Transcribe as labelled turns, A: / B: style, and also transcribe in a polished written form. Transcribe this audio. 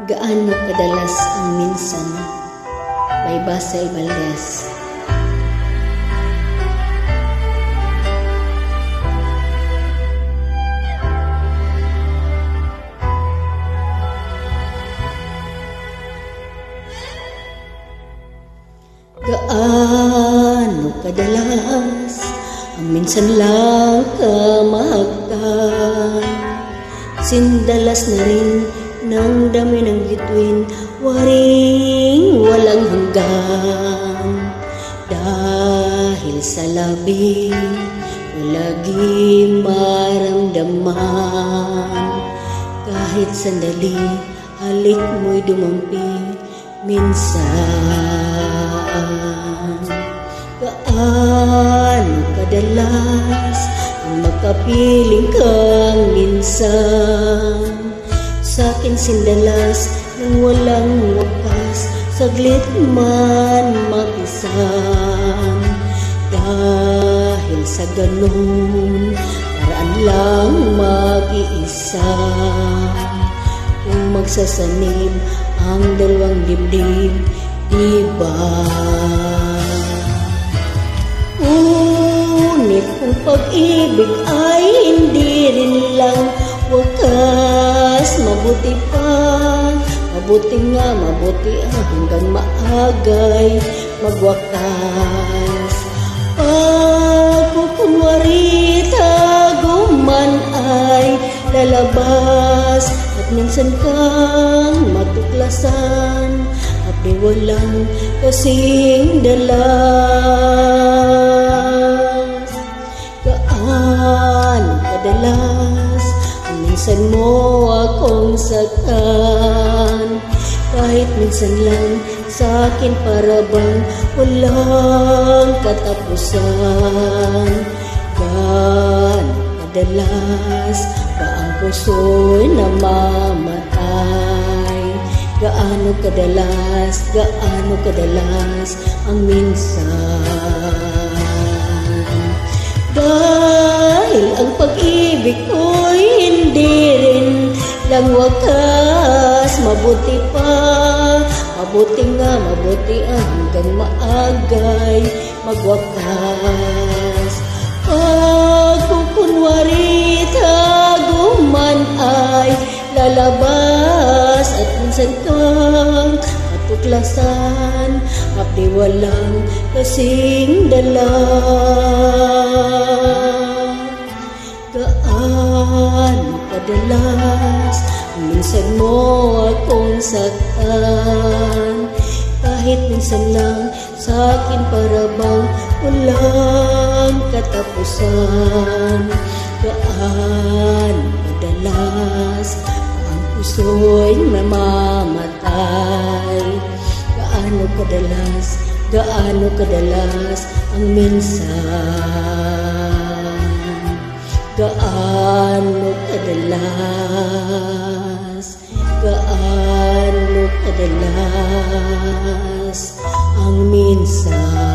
A: Gaano kadalas ang minsan by Basil Valdez. Gaano kadalas ang minsan lang kamahagkan, sindalas na rin ng dami ng bituin, waring walang hanggan. Dahil sa labi lagi maramdaman, kahit sandali halik mo'y dumampi minsan. Gaano kadalas ang makapiling kang minsan, sa'kin sindalas nang walang wakas, saglit man mapisan. Dahil sa ganun, paraan lang mag-iisa, kung magsasanib ang dalawang dibdib, diba? Ngunit kung pag-ibig ay hindi rin lang wakas, mabuti pa, mabuti nga, mabuti hanggang maagay magwakas. Pagkukunwari tago man ay lalabas, at minsan kang matuklasan, at di walang kasing dalas. Gaano kadalas minsan mo akong saktan, kahit minsan lang sa'kin para bang walang katapusan. Gaano kadalas ba ang puso'y namamatay? Gaano kadalas ang minsan? Dahil ang pag-ibig ko'y hindi rin lang wakas, mabuti pa, mabuti nga, mabuti hanggang maagay magwakas. Pagkukunwari tago man ay lalabas, at minsan kang matuklasan, at di walang kasing dalas. Gaano kadalas minsan mo akong saktan, kahit minsan lang sa'kin para bang walang katapusan. Gaano kadalas ang puso'y namamatay? Gaano kadalas ang minsan? Gaano kadalas ang minsan?